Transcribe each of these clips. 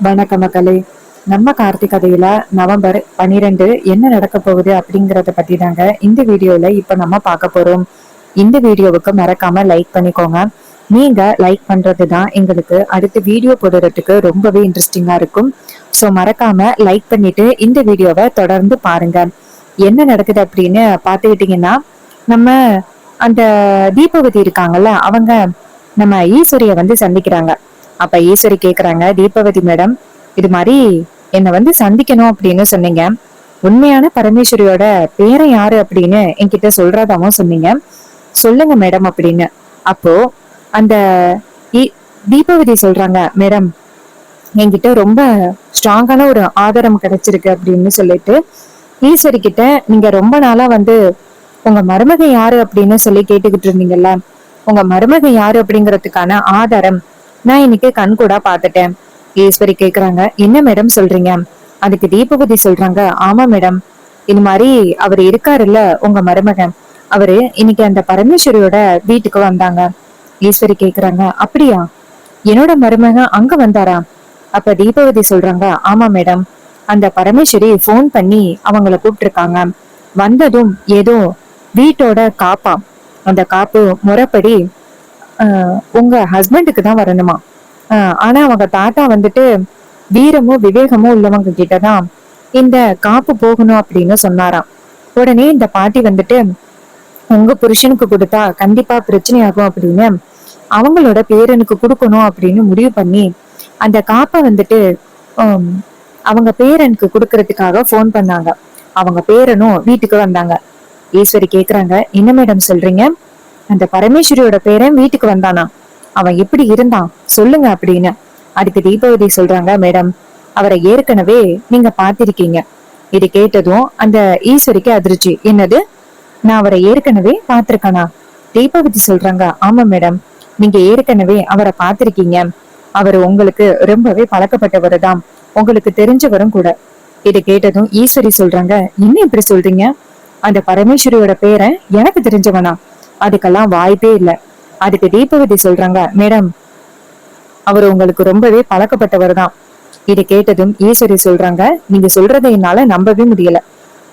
வணக்க மக்களே. நம்ம கார்த்திக் கதையில நவம்பர் 12 என்ன நடக்க போகுது அப்படிங்கறத பத்தி தாங்க இந்த வீடியோல இப்ப நம்ம பார்க்க போறோம். இந்த வீடியோவுக்கு மறக்காம லைக் பண்ணிக்கோங்க. நீங்க லைக் பண்றதுதான் எங்களுக்கு அடுத்த வீடியோ போடுறதுக்கு ரொம்பவே இன்ட்ரெஸ்டிங்கா இருக்கும். ஸோ மறக்காம லைக் பண்ணிட்டு இந்த வீடியோவை தொடர்ந்து பாருங்க. என்ன நடக்குது அப்படின்னு பார்த்துக்கிட்டீங்கன்னா, நம்ம அந்த தீபவதி இருக்காங்கல்ல, அவங்க நம்ம ஈஸ்வரிய சந்திக்கிறாங்க. அப்ப ஈஸ்வரி கேக்குறாங்க, தீபவதி மேடம், இது மாதிரி என்னை சந்திக்கணும் அப்படின்னு சொன்னீங்க. உண்மையான பரமேஸ்வரியோட பேரை யாரு அப்படின்னு என்கிட்ட சொல்றதாவும் சொன்னீங்க. சொல்லுங்க மேடம் அப்படின்னு. அப்போ அந்த தீபவதி சொல்றாங்க, மேடம் என்கிட்ட ரொம்ப ஸ்ட்ராங்கான ஒரு ஆதாரம் கிடைச்சிருக்கு அப்படின்னு சொல்லிட்டு, ஈஸ்வரி கிட்ட நீங்க ரொம்ப நாளா உங்க மருமக யாரு அப்படின்னு சொல்லி கேட்டுக்கிட்டு இருந்தீங்கல்ல, உங்க மருமக யாரு அப்படிங்கறதுக்கான ஆதாரம் நான் இன்னைக்கு கண் கூட பாத்துட்டேன். ஈஸ்வரி கேக்குறாங்க, என்ன மேடம் சொல்றீங்க? அதுக்கு தீபவதி சொல்றாங்க, ஆமா மேடம், இது மாதிரி அவர் இருக்காருல்ல உங்க மருமகன், அவரு இன்னைக்கு அந்த பரமேஸ்வரியோட வீட்டுக்கு வந்தாங்க. ஈஸ்வரி கேக்குறாங்க, அப்படியா? என்னோட மருமகன் அங்க வந்தாரா? அப்ப தீபவதி சொல்றாங்க, ஆமா மேடம், அந்த பரமேஸ்வரி போன் பண்ணி அவங்கள கூப்பிட்டுருக்காங்க. வந்ததும் ஏதோ வீட்டோட காப்பா, அந்த காப்பு முறைப்படி உங்க ஹஸ்பண்டுக்கு தான் வரணுமா. ஆனா அவங்க தாத்தா வீரமும் விவேகமும் உள்ளவங்க கிட்டதான் இந்த காப்பு போகணும் அப்படின்னு சொன்னாராம். உடனே இந்த பாட்டி உங்க புருஷனுக்கு கொடுத்தா கண்டிப்பா பிரச்சனை ஆகும் அப்படின்னு அவங்களோட பேரனுக்கு கொடுக்கணும் அப்படின்னு முடிவு பண்ணி அந்த காப்பை ஆஹ் அவங்க பேரனுக்கு கொடுக்கறதுக்காக போன் பண்ணாங்க. அவங்க பேரனும் வீட்டுக்கு வந்தாங்க. ஈஸ்வரி கேக்குறாங்க, என்ன மேடம் சொல்றீங்க? அந்த பரமேஸ்வரியோட பேரன் வீட்டுக்கு வந்தானா? அவன் எப்படி இருந்தான் சொல்லுங்க அப்படின்னு. அதுக்கு தீபவதி சொல்றாங்க, மேடம் அவரை ஏற்கனவே நீங்க பாத்திருக்கீங்க. இது கேட்டதும் அந்த ஈஸ்வரிக்கு அதிர்ச்சி. என்னது, நான் அவரை ஏற்கனவே பாத்திருக்கேனா? தீபவதி சொல்றாங்க, ஆமா மேடம், நீங்க ஏற்கனவே அவரை பாத்திருக்கீங்க. அவர் உங்களுக்கு ரொம்பவே பழக்கப்பட்டவர் தான், உங்களுக்கு தெரிஞ்சவரும் கூட. இது கேட்டதும் ஈஸ்வரி சொல்றாங்க, என்ன இப்படி சொல்றீங்க? அந்த பரமேஸ்வரியோட பேரன் எனக்கு தெரிஞ்சவனா? அதுக்கெல்லாம் வாய்ப்பே இல்லை. அதுக்கு தீபவதி சொல்றாங்க, மேடம் அவர் உங்களுக்கு ரொம்பவே பழக்கப்பட்டவர் தான். இது கேட்டதும் ஈஸ்வரி சொல்றாங்க, நீங்க சொல்றதை என்னால நம்பவே முடியல.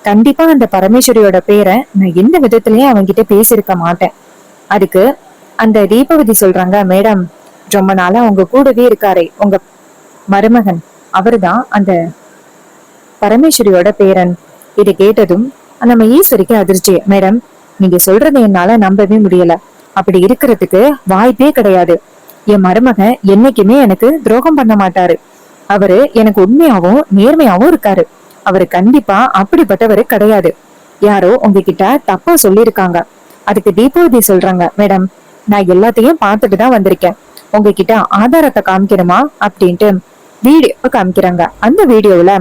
கண்டிப்பா அந்த பரமேஸ்வரியோட பேரை நான் எந்த விதத்திலயும் அவங்கிட்ட பேசியிருக்க மாட்டேன். அதுக்கு அந்த தீபவதி சொல்றாங்க, மேடம் ரொம்ப நாளா உங்க கூடவே இருக்காரே உங்க மருமகன், அவர்தான் அந்த பரமேஸ்வரியோட பேரன். இதை கேட்டதும் நம்ம ஈஸ்வரிக்கு அதிர்ச்சி. மேடம் நீங்க சொல்றதை என்னால நம்பவே முடியல. அப்படி இருக்கிறதுக்கு வாய்ப்பே கிடையாது. என் மருமகன் என்னைக்குமே எனக்கு துரோகம் பண்ண மாட்டாரு. அவரு எனக்கு உண்மையாவும் நேர்மையாவும் இருக்காரு. அவரு கண்டிப்பா அப்படிப்பட்டவரு கிடையாது. யாரோ உங்ககிட்ட தப்பா சொல்லியிருக்காங்க. அதுக்கு தீபவதி சொல்றாங்க, மேடம் நான் எல்லாத்தையும் பார்த்துட்டு தான் வந்திருக்கேன். உங்ககிட்ட ஆதாரத்தை காமிக்கணுமா அப்படின்ட்டு வீடியோ காமிக்கிறாங்க. அந்த வீடியோல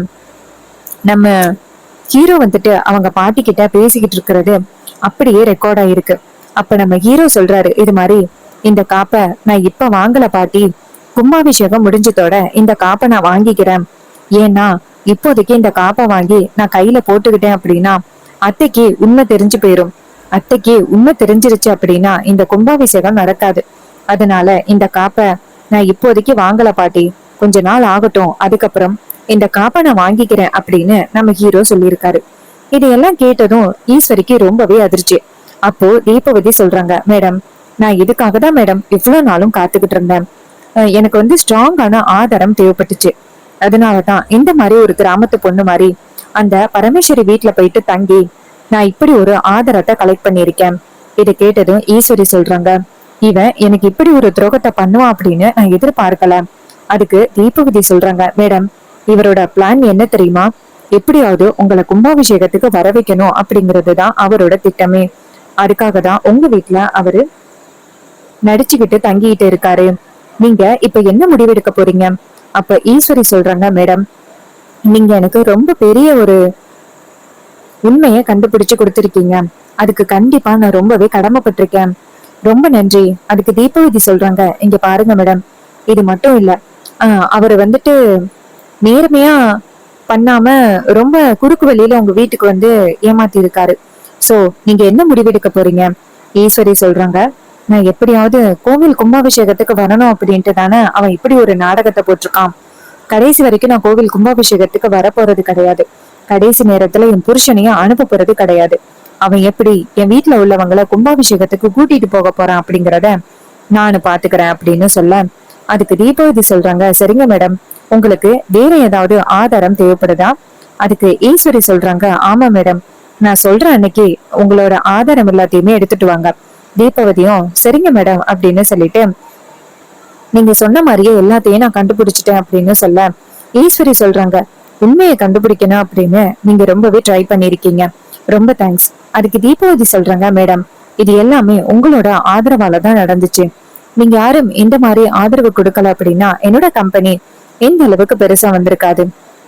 நம்ம ஹீரோ அவங்க பாட்டி கிட்ட பேசிக்கிட்டு இருக்கிறது அப்படியே ரெக்கார்ட் ஆயிருக்கு. அப்ப நம்ம ஹீரோ சொல்றாரு, இது மாதிரி இந்த காப்பை நான் இப்ப வாங்கல பாட்டி, கும்பாபிஷேகம் முடிஞ்சதோட இந்த காப்பை நான் வாங்கிக்கிறேன். ஏன்னா இப்போதைக்கு இந்த காப்பை வாங்கி நான் கையில போட்டுக்கிட்டேன் அப்படின்னா அத்தைக்கு உண்மை தெரிஞ்சு போயிரும். அத்தைக்கு உண்மை தெரிஞ்சிருச்சு அப்படின்னா இந்த கும்பாபிஷேகம் நடக்காது. அதனால இந்த காப்பை நான் இப்போதைக்கு வாங்கல பாட்டி, கொஞ்ச நாள் ஆகட்டும், அதுக்கப்புறம் இந்த காப்பை நான் வாங்கிக்கிறேன் அப்படின்னு நம்ம ஹீரோ சொல்லியிருக்காரு. இதையெல்லாம் கேட்டதும் ஈஸ்வரிக்கு ரொம்பவே அதிர்ச்சி. அப்போ தீபவதி சொல்றாங்க, மேடம் நான் இதுக்காக தான் மேடம் இவ்வளவு நாளும் காத்துக்கிட்டு இருந்தேன். எனக்கு ஸ்ட்ராங்கான ஆதாரம் தேவைப்பட்டுச்சு. அதனாலதான் இந்த மாதிரி ஒரு கிராமத்து பொண்ணு மாதிரி அந்த பரமேஸ்வரி வீட்டுல போயிட்டு தங்கி நான் இப்படி ஒரு ஆதாரத்தை கலெக்ட் பண்ணியிருக்கேன். இதை கேட்டதும் ஈஸ்வரி சொல்றாங்க, இவன் எனக்கு இப்படி ஒரு துரோகத்தை பண்ணுவான் அப்படின்னு நான் எதிர்பார்க்கல. அதுக்கு தீபவதி சொல்றாங்க, மேடம் இவரோட பிளான் என்ன தெரியுமா? எப்படியாவது உங்களை கும்பாபிஷேகத்துக்கு வர வைக்கணும் அப்படிங்கறதுதான் அவரோட திட்டமே. அதுக்காக தான் உங்க வீட்டுல அவரு நடிச்சுக்கிட்டு தங்கிட்டு இருக்காரு. நீங்க இப்ப என்ன முடிவெடுக்க போறீங்க? அப்ப ஈஸ்வரி சொல்றாங்க, மேடம் நீங்க எனக்கு ரொம்ப பெரிய ஒரு உண்மையை கண்டுபிடிச்சு கொடுத்திருக்கீங்க. அதுக்கு கண்டிப்பா நான் ரொம்பவே கடமைப்பட்டிருக்கேன். ரொம்ப நன்றி. அதுக்கு தீபவதி சொல்றாங்க, இங்க பாருங்க மேடம், இது மட்டும் இல்ல, அவரு நேர்மையா பண்ணாம ரொம்ப குறுக்கு வழியில உங்க வீட்டுக்கு ஏமாத்தி இருக்காரு. சோ நீங்க என்ன முடிவெடுக்க போறீங்க? ஈஸ்வரி சொல்றாங்க, நான் எப்படியாவது கோவில் கும்பாபிஷேகத்துக்கு வரணும் அப்படின்ட்டு தானே அவன் இப்படி ஒரு நாடகத்தை போட்டிருக்கான். கடைசி வரைக்கும் நான் கோவில் கும்பாபிஷேகத்துக்கு வரப்போறது கிடையாது. கடைசி நேரத்துல என் புருஷனையும் அனுப்ப போறது கிடையாது. அவன் எப்படி என் வீட்டுல உள்ளவங்கள கும்பாபிஷேகத்துக்கு கூட்டிட்டு போக போறான் அப்படிங்கறத நானு பாத்துக்கிறேன் அப்படின்னு சொல்ல, அதுக்கு தீபாவதி சொல்றாங்க, சரிங்க மேடம், உங்களுக்கு வேற ஏதாவது ஆதாரம் தேவைப்படுதா? அதுக்கு ஈஸ்வரி சொல்றாங்க, ஆமா மேடம், நான் சொல்ற அன்னைக்கு உங்களோட ஆதாரம் எல்லாத்தையுமே எடுத்துட்டு வாங்க. தீபாவதியும் சரிங்க மேடம் அப்படின்னு சொல்லிட்டு, நீங்க சொன்ன மாதிரியே எல்லாத்தையும் நான் கண்டுபிடிச்சிட்டேன் அப்படின்னு சொல்ல, ஈஸ்வரி சொல்றாங்க, உண்மையை கண்டுபிடிக்கணும் அப்படின்னு நீங்க ரொம்பவே ட்ரை பண்ணிருக்கீங்க, ரொம்ப தேங்க்ஸ். அதுக்கு தீபாவதி சொல்றாங்க, மேடம், இது எல்லாமே உங்களோட ஆதரவால தான் நடந்துச்சு. நீங்க யாரும் இந்த மாதிரி ஆதரவு கொடுக்கல அப்படின்னா என்னோட கம்பெனி எந்த அளவுக்கு பெருசா வந்திருக்காது.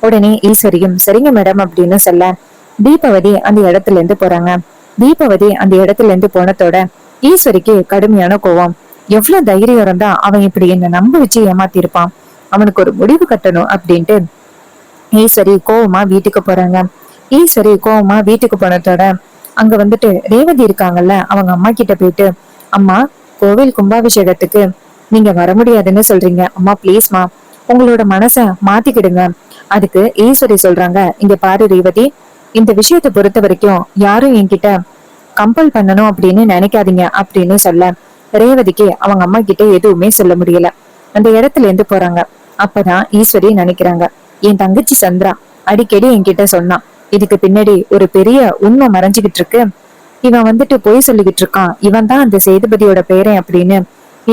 உடனே ஈஸ்வரியும் சரிங்க மேடம் அப்படின்னு சொல்ல, தீபாவதி அந்த இடத்துல இருந்து போறாங்க. தீபாவதி அந்த இடத்துல இருந்து போனதோட ஈஸ்வரிக்கு கடுமையான கோவம். எவ்வளவு தைரியம் இருந்தா அவன் இப்படி என்ன நம்ப வச்சு ஏமாத்திருப்பான், அவனுக்கு ஒரு முடிவு கட்டணும் அப்படின்ட்டு ஈஸ்வரி கோவமா வீட்டுக்கு போறாங்க. ஈஸ்வரி கோவமா வீட்டுக்கு போனதோட அங்க வந்துட்டு ரேவதி இருக்காங்கல்ல, அவங்க அம்மா கிட்ட போயிட்டு, அம்மா, கோவில் கும்பாபிஷேகத்துக்கு நீங்க வர முடியாதுன்னு சொல்றீங்க, அம்மா பிளீஸ்மா உங்களோட மனச மாத்திக்கிடுங்க. அதுக்கு ஈஸ்வரி சொல்றாங்க, இங்க பாரு ரேவதி, இந்த விஷயத்தை பொறுத்த வரைக்கும் யாரும் என்கிட்ட கம்பல் பண்ணணும் அப்படின்னு நினைக்காதீங்க அப்படின்னு சொல்ல, ரேவதிக்கு அவங்க அம்மா கிட்ட எதுவுமே சொல்ல முடியல. அந்த இடத்துல இருந்து போறாங்க. அப்பதான் ஈஸ்வரி நினைக்கிறாங்க, என் தங்கச்சி சந்திரா அடிக்கடி என்கிட்ட சொன்னான், இதுக்கு பின்னாடி ஒரு பெரிய உண்மை மறைஞ்சுகிட்டு இருக்கு, இவன் வந்துட்டு பொய் சொல்லிக்கிட்டு இருக்கான், இவன் தான் அந்த சேதுபதியோட பேரன் அப்படின்னு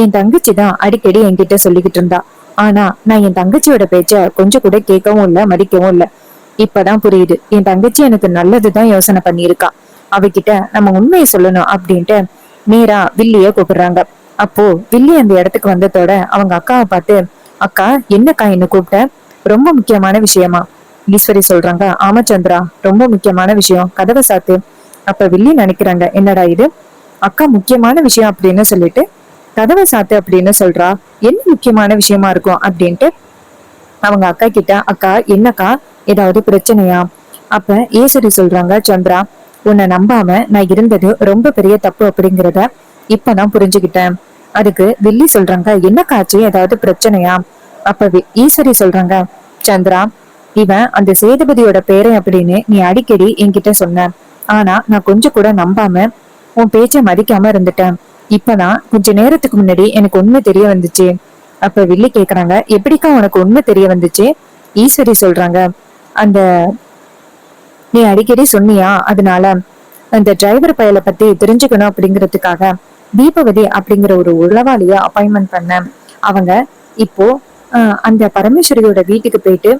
என் தங்கச்சி தான் அடிக்கடி என்கிட்ட சொல்லிக்கிட்டு இருந்தா. ஆனா நான் என் தங்கச்சியோட பேச்ச கொஞ்சம் கூட கேட்கவும் இல்ல, மதிக்கவும் இல்ல. இப்பதான் புரியுது, என் தங்கச்சி எனக்கு நல்லதுதான் யோசனை பண்ணியிருக்கா, அவகிட்ட நம்ம உண்மையை சொல்லணும் அப்படின்ட்டு நேரா வில்லிய கூப்பிடுறாங்க. அப்போ வில்லி அந்த இடத்துக்கு வந்ததோட அவங்க அக்காவை பார்த்து, அக்கா என்னக்கா என்ன கூப்பிட்ட, ரொம்ப முக்கியமான விஷயமா? ஈஸ்வரி சொல்றாங்க, ஆமா சந்திரா, ரொம்ப முக்கியமான விஷயம், கதவை சாத்து. அப்ப வில்லி நினைக்கிறாங்க, என்னடா இது, அக்கா முக்கியமான விஷயம் அப்படின்னு சொல்லிட்டு கதவை சாத்து அப்படின்னு சொல்றா, என்ன முக்கியமான விஷயமா இருக்கும் அப்படின்ட்டு அவங்க அக்கா கிட்ட, அக்கா என்னக்கா ஏதாவது பிரச்சனையா? அப்ப ஈஸ்வரி சொல்றாங்க, சந்திரா, உன்னை நம்பாம நான் இருந்தது ரொம்ப பெரிய தப்பு அப்படிங்கிறத இப்பதான் புரிஞ்சுக்கிட்டேன். அதுக்கு வில்லி சொல்றாங்க, என்னக்காச்சு ஏதாவது பிரச்சனையா? அப்ப ஈஸ்வரி சொல்றாங்க, சந்திரா, இவன் அந்த சேதுபதியோட பேரன் அப்படின்னு நீ அடிக்கடி என்கிட்ட சொன்ன, ஆனா நான் கொஞ்சம் கூட நம்பாம உன் பேச்ச மதிக்காம இருந்துட்டேன். இப்பதான் கொஞ்ச நேரத்துக்கு முன்னாடி எனக்கு உண்மை தெரிய வந்துச்சு. அப்ப வில்லி கேக்குறாங்க, எப்படிக்கா உனக்கு உண்மை தெரிய வந்துச்சு? ஈஸ்வரி சொல்றாங்க, அந்த நீ அடிக்கடி சொன்னியா, அதனால அந்த டிரைவர் பயலை பத்தி தெரிஞ்சுக்கணும் அப்படிங்கிறதுக்காக தீபாவதி அப்படிங்கிற ஒரு உளவாளிய அப்பாயின்மெண்ட் பண்ண. அவங்க இப்போ அந்த பரமேஸ்வரியோட வீட்டுக்கு போயிட்டு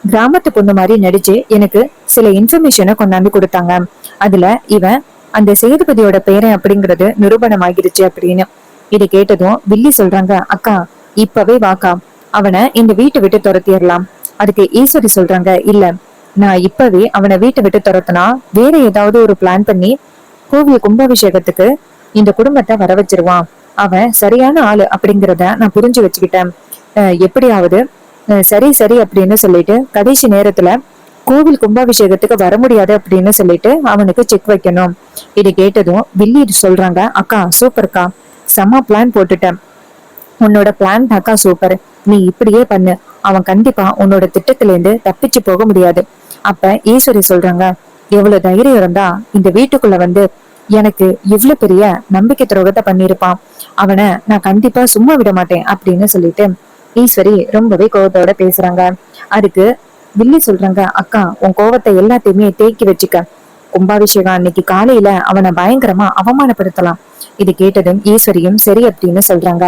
கிராமத்து பொண்ணு மாதிரி நடிச்சு எனக்கு சில இன்ஃபர்மேஷனை கொண்டாந்து கொடுத்தாங்க. அதுல இவன் அந்த சேதுபதியோட பேரன் அப்படிங்கிறது நிரூபணம் ஆகிருச்சு அப்படின்னு. இதை கேட்டதும் வில்லி சொல்றாங்க, அக்கா இப்பவே வாக்கா, அவனை இந்த வீட்டை விட்டு துரத்திடலாம். அதுக்கு ஈஸ்வரி சொல்றாங்க, இல்ல, நான் இப்பவே அவனை வீட்டை விட்டு துரத்துனா வேற ஏதாவது ஒரு பிளான் பண்ணி கோவில் கும்பாபிஷேகத்துக்கு இந்த குடும்பத்தை வர வச்சிருவான். அவன் சரியான ஆளு அப்படிங்கிறத நான் புரிஞ்சு வச்சுக்கிட்டேன். எப்படியாவது சரி சரி அப்படின்னு சொல்லிட்டு கடைசி நேரத்துல கோவில் கும்பாபிஷேகத்துக்கு வர முடியாது அப்படின்னு சொல்லிட்டு அவனுக்கு செக் வைக்கணும். இதை கேட்டதும் வில்லி சொல்றாங்க, அக்கா சூப்பர்க்கா, செம்ம பிளான் போட்டுட்டேன், உன்னோட பிளான் தாக்கா சூப்பர், நீ இப்படியே பண்ணு, அவன் கண்டிப்பா உன்னோட திட்டத்துல இருந்து தப்பிச்சு போக முடியாது. அப்ப ஈஸ்வரி சொல்றாங்க, எவ்வளவு தைரியம் இருந்தா இந்த வீட்டுக்குள்ள வந்து எனக்கு இவ்வளவு பெரிய நம்பிக்கை துரோகத்தை பண்ணிருப்பான், அவனை நான் கண்டிப்பா சும்மா விட மாட்டேன் அப்படின்னு சொல்லிட்டு ஈஸ்வரி ரொம்பவே கோபத்தோட பேசுறாங்க. அதுக்கு வில்லி சொல்றாங்க, அக்கா உன் கோவத்தை எல்லாத்தையுமே தேக்கி வச்சுக்க, கும்பாபிஷேகம் அன்னைக்கு காலையில அவனை பயங்கரமா அவமானப்படுத்தலாம். இது கேட்டதும் ஈஸ்வரியும் சரி அப்படின்னு சொல்றாங்க.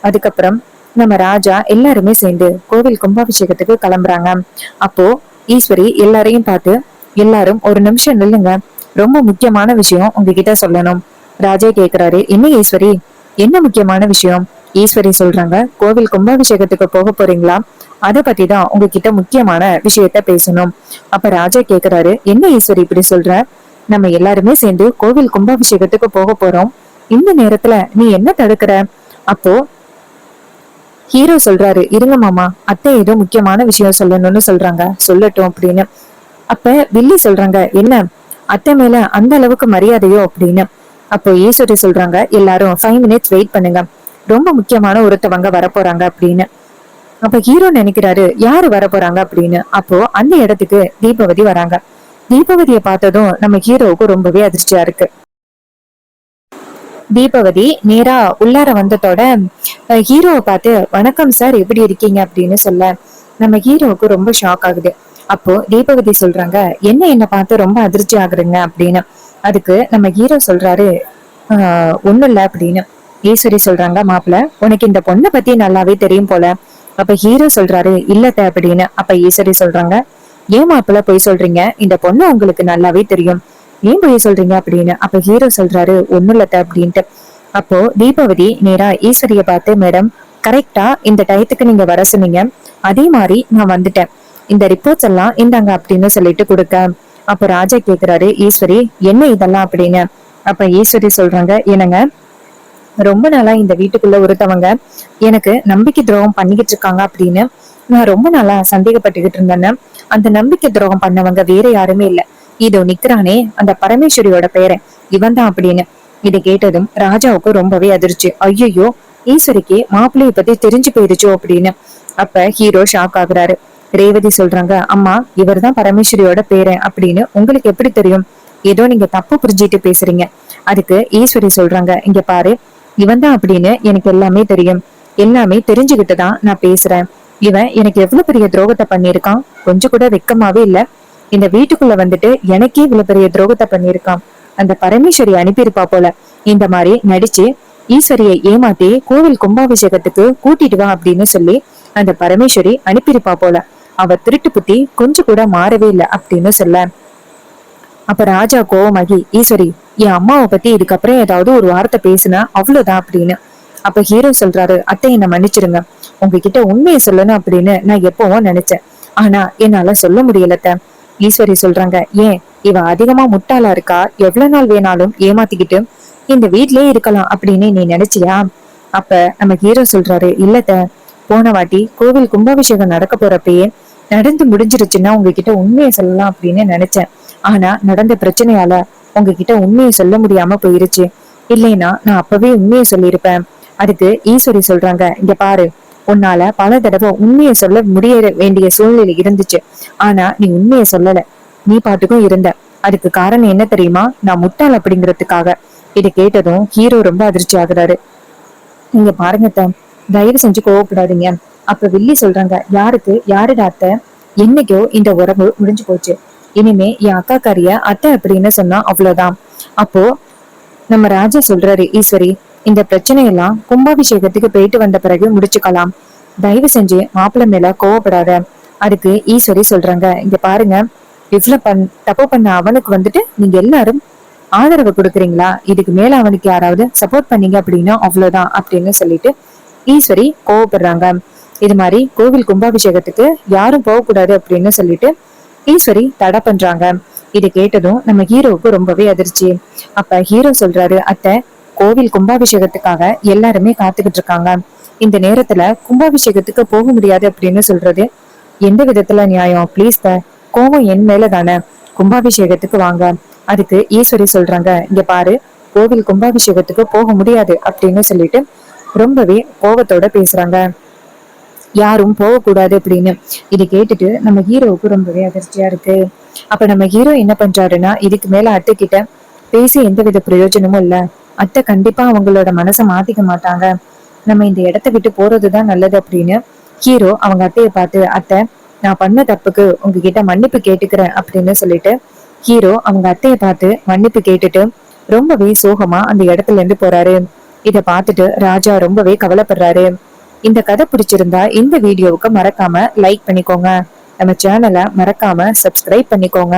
அதுக்கப்புறம் நம்ம ராஜா எல்லாருமே சேர்ந்து கோவில் கும்பாபிஷேகத்துக்கு கிளம்புறாங்க. அப்போ ஈஸ்வரி எல்லாரையும் பார்த்து, எல்லாரும் ஒரு நிமிஷம் நில்லுங்க, ரொம்ப முக்கியமான விஷயம் உங்ககிட்ட சொல்லணும். ராஜா கேக்குறாரு, என்ன ஈஸ்வரி, என்ன முக்கியமான விஷயம்? ஈஸ்வரி சொல்றாங்க, கோவில் கும்பாபிஷேகத்துக்கு போக போறீங்களா, அதை பத்தி தான் உங்ககிட்ட முக்கியமான விஷயத்த பேசணும். அப்ப ராஜா கேக்குறாரு, என்ன ஈஸ்வரி இப்படி சொல்ற, நம்ம எல்லாருமே சேர்ந்து கோவில் கும்பாபிஷேகத்துக்கு போக போறோம், இந்த நேரத்துல நீ என்ன தடுக்கிற? அப்போ ஹீரோ சொல்றாரு, இருங்க மாமா, அத்தை ஏதோ முக்கியமான விஷயம் சொல்லணும்னு சொல்றாங்க, சொல்லட்டும் அப்படின்னு. அப்ப வில்லி சொல்றாங்க, என்ன அத்தை மேல அந்த அளவுக்கு மரியாதையோ அப்படின்னு. அப்போ ஈஸ்வரி சொல்றாங்க, எல்லாரும் 5 minutes வெயிட் பண்ணுங்க, ரொம்ப முக்கியமான ஒருத்தவங்க வரப்போறாங்க அப்படின்னு. அப்ப ஹீரோ நினைக்கிறாரு யாரு வர போறாங்க அப்படின்னு. அப்போ அந்த இடத்துக்கு தீபவதி வராங்க. தீபவதியை பார்த்ததும் நம்ம ஹீரோவுக்கு ரொம்பவே அதிர்ச்சியா இருக்கு. தீபவதி நேரா உள்ளார வந்ததோட ஹீரோவை பார்த்து வணக்கம் சார் எப்படி இருக்கீங்க அப்படின்னு சொல்ல நம்ம ஹீரோவுக்கு ரொம்ப ஷாக் ஆகுது. அப்போ தீபவதி சொல்றாங்க என்ன பார்த்து ரொம்ப அதிர்ச்சி ஆகுறீங்க அப்படின்னு. அதுக்கு நம்ம ஹீரோ சொல்றாரு ஒண்ணும் இல்ல அப்படின்னு. ஈஸ்வரி சொல்றாங்க மாப்பிள்ள உனக்கு இந்த பொண்ணை பத்தி நல்லாவே தெரியும் போல. அப்ப ஹீரோ சொல்றாரு இல்லத்த அப்படின்னு. அப்ப ஈஸ்வரி சொல்றாங்க ஏன் மாப்பிள்ள போய் சொல்றீங்க, இந்த பொண்ணு உங்களுக்கு நல்லாவே தெரியும், ஏன் போய் சொல்றீங்க அப்படின்னு. அப்ப ஹீரோ சொல்றாரு ஒண்ணும் இல்லத்த அப்படின்ட்டு. அப்போ தீபாவதி நேரா ஈஸ்வரிய பார்த்து மேடம் கரெக்டா இந்த டயத்துக்கு நீங்க வர சொன்னீங்க, அதே மாதிரி நான் வந்துட்டேன், இந்த ரிப்போர்ட்ஸ் எல்லாம் இந்தாங்க அப்படின்னு சொல்லிட்டு கொடுக்க. அப்ப ராஜா கேக்குறாரு ஈஸ்வரி என்ன இதெல்லாம் அப்படின்னு. அப்ப ஈஸ்வரி சொல்றாங்க என்னங்க ரொம்ப நாளா இந்த வீட்டுக்குள்ள ஒருத்தவங்க எனக்கு நம்பிக்கை துரோகம் பண்ணிக்கிட்டு இருக்காங்க அப்படின்னு நான் ரொம்ப நாளா சந்தேகப்பட்டுக்கிட்டு இருந்தேன்னு. அந்த நம்பிக்கை துரோகம் பண்ணவங்க வேற யாருமே இல்ல, இதோ நிக்கிறானே அந்த பரமேஸ்வரியோட பேரன் இவன் தான் அப்படின்னு. இதை கேட்டதும் ராஜாவுக்கு ரொம்பவே அதிர்ச்சி. ஐயோ ஈஸ்வரிக்கு மாப்பிள்ளைய பத்தி தெரிஞ்சு போயிருச்சோ அப்படின்னு. அப்ப ஹீரோ ஷாக் ஆகுறாரு. ரேவதி சொல்றாங்க அம்மா இவர் தான் பரமேஸ்வரியோட பேரன் அப்படின்னு உங்களுக்கு எப்படி தெரியும், ஏதோ நீங்க தப்பு புரிஞ்சிட்டு பேசுறீங்க. அதுக்கு ஈஸ்வரி சொல்றாங்க இங்க பாரு இவன் தான் அப்படின்னு எனக்கு எல்லாமே தெரியும், எல்லாமே தெரிஞ்சுக்கிட்டு தான் நான் பேசுறேன். இவன் எனக்கு எவ்வளவு பெரிய துரோகத்தை பண்ணிருக்கான், கொஞ்சம் கூட வெக்கமாவே இல்ல. இந்த வீட்டுக்குள்ள வந்துட்டு எனக்கே இவ்வளவு பெரிய துரோகத்தை பண்ணிருக்கான், அந்த பரமேஸ்வரி அனுப்பியிருப்பா போல. இந்த மாதிரி நடிச்சு ஈஸ்வரியை ஏமாத்தி கோவில் கும்பாபிஷேகத்துக்கு கூட்டிட்டு வா அப்படின்னு சொல்லி அந்த பரமேஸ்வரி அனுப்பியிருப்பா போல. அவ திருட்டு புத்தி கொஞ்சம் கூட மாறவே இல்லை அப்படின்னு சொல்ல. அப்ப ராஜா கோவமாகி ஈஸ்வரி என் அம்மாவை பத்தி இதுக்கப்புறம் ஏதாவது ஒரு வார்த்தை பேசுனா அவ்வளவுதான் அப்படின்னு. அப்ப ஹீரோ சொல்றாரு அத்தை என்ன மன்னிச்சிருங்க, உங்ககிட்ட உண்மையை சொல்லணும் அப்படின்னு நான் எப்பவும் நினைச்சேன், ஆனா என்னால சொல்ல முடியலத்த. ஈஸ்வரி சொல்றாங்க ஏன் இவ அதிகமா முட்டாளா இருக்கா, எவ்வளவு நாள் வேணாலும் ஏமாத்திக்கிட்டு இந்த வீட்லயே இருக்கலாம் அப்படின்னு நீ நினைச்சியா. அப்ப நம்ம ஹீரோ சொல்றாரு இல்லத்த, போன வாட்டி கோவில் கும்பாபிஷேகம் நடக்க போறப்பயே நடந்து முடிஞ்சிருச்சுன்னா உங்ககிட்ட உண்மையை சொல்லலாம் அப்படின்னு நினைச்சேன், ஆனா நடந்த பிரச்சனையால உங்ககிட்ட உண்மையை சொல்ல முடியாம போயிருச்சு, இல்லைன்னா நான் அப்பவே உண்மையை சொல்லியிருப்பேன். அதுக்கு ஈஸ்வரி சொல்றாங்க இங்க பாரு உன்னால பல தடவை உண்மையை சொல்ல முடிய வேண்டிய சூழ்நிலை இருந்துச்சு, ஆனா நீ உண்மையை சொல்லல, நீ பாட்டுக்கும் இருந்த. அதுக்கு காரணம் என்ன தெரியுமா, நான் முட்டாள் அப்படிங்கிறதுக்காக. இதை கேட்டதும் ஹீரோ ரொம்ப அதிர்ச்சி ஆகுறாரு. நீங்க பாருங்க தயவு செஞ்சு கோவப்படாதீங்க. அப்ப வில்லி சொல்றாங்க யாருக்கு யாருடா அத்தை, என்னைக்கோ இந்த உறவு முடிஞ்சு போச்சு, இனிமே என் அக்கா காரிய அத்தை அப்படின்னு சொன்னா அவ்வளவுதான். அப்போ நம்ம ராஜா சொல்றாரு ஈஸ்வரி இந்த பிரச்சனையெல்லாம் கும்பாபிஷேகத்துக்கு போயிட்டு வந்த பிறகு முடிச்சுக்கலாம், தயவு செஞ்சு மாப்பிள்ளை மேல கோவப்படாத. அதுக்கு ஈஸ்வரி சொல்றாங்க இங்க பாருங்க இவ்வளவு தப்பு பண்ண அவனுக்கு வந்துட்டு நீங்க எல்லாரும் ஆதரவு கொடுக்குறீங்களா, இதுக்கு மேல அவனுக்கு யாராவது சப்போர்ட் பண்ணீங்க அப்படின்னா அவ்வளவுதான் அப்படின்னு சொல்லிட்டு ஈஸ்வரி கோவப்படுறாங்க. இது மாதிரி கோவில் கும்பாபிஷேகத்துக்கு யாரும் போகக்கூடாது அப்படின்னு சொல்லிட்டு ஈஸ்வரி தடை பண்றாங்க. இதை கேட்டதும் நம்ம ஹீரோவுக்கு ரொம்பவே அதிர்ச்சி. அப்ப ஹீரோ சொல்றாரு அத்தை கோவில் கும்பாபிஷேகத்துக்காக எல்லாருமே காத்துக்கிட்டு இருக்காங்க, இந்த நேரத்துல கும்பாபிஷேகத்துக்கு போக முடியாது அப்படின்னு சொல்றது எந்த விதத்துல நியாயம், பிளீஸ் கோவம் என் மேல தானே, கும்பாபிஷேகத்துக்கு வாங்க. அதுக்கு ஈஸ்வரி சொல்றாங்க இங்க பாரு கோவில் கும்பாபிஷேகத்துக்கு போக முடியாது அப்படின்னு சொல்லிட்டு ரொம்பவே கோவத்தோட பேசுறாங்க, யாரும் போகக்கூடாது அப்படின்னு. இதை கேட்டுட்டு நம்ம ஹீரோவுக்கு ரொம்பவே அதிர்ச்சியா இருக்கு. அப்ப நம்ம ஹீரோ என்ன பண்றாருன்னா இதுக்கு மேல அத்தை கிட்ட பேசி எந்தவித பிரயோஜனமும் இல்ல, அத்தை கண்டிப்பா அவங்களோட மனசை மாத்திக்க மாட்டாங்க, நம்ம இந்த இடத்த விட்டு போறதுதான் நல்லது அப்படின்னு ஹீரோ அவங்க அத்தையை பார்த்து அத்தை நான் பண்ண தப்புக்கு உங்ககிட்ட மன்னிப்பு கேட்டுக்கிறேன் அப்படின்னு சொல்லிட்டு ஹீரோ அவங்க அத்தையை பார்த்து மன்னிப்பு கேட்டுட்டு ரொம்பவே சோகமா அந்த இடத்துல இருந்து போறாரு. இத பார்த்துட்டு ராஜா ரொம்பவே கவலைப்படுறாரு. இந்த கதை பிடிச்சிருந்தா இந்த வீடியோவுக்கு மறக்காம லைக் பண்ணிக்கோங்க, நம்ம சேனலை மறக்காம சப்ஸ்கிரைப் பண்ணிக்கோங்க.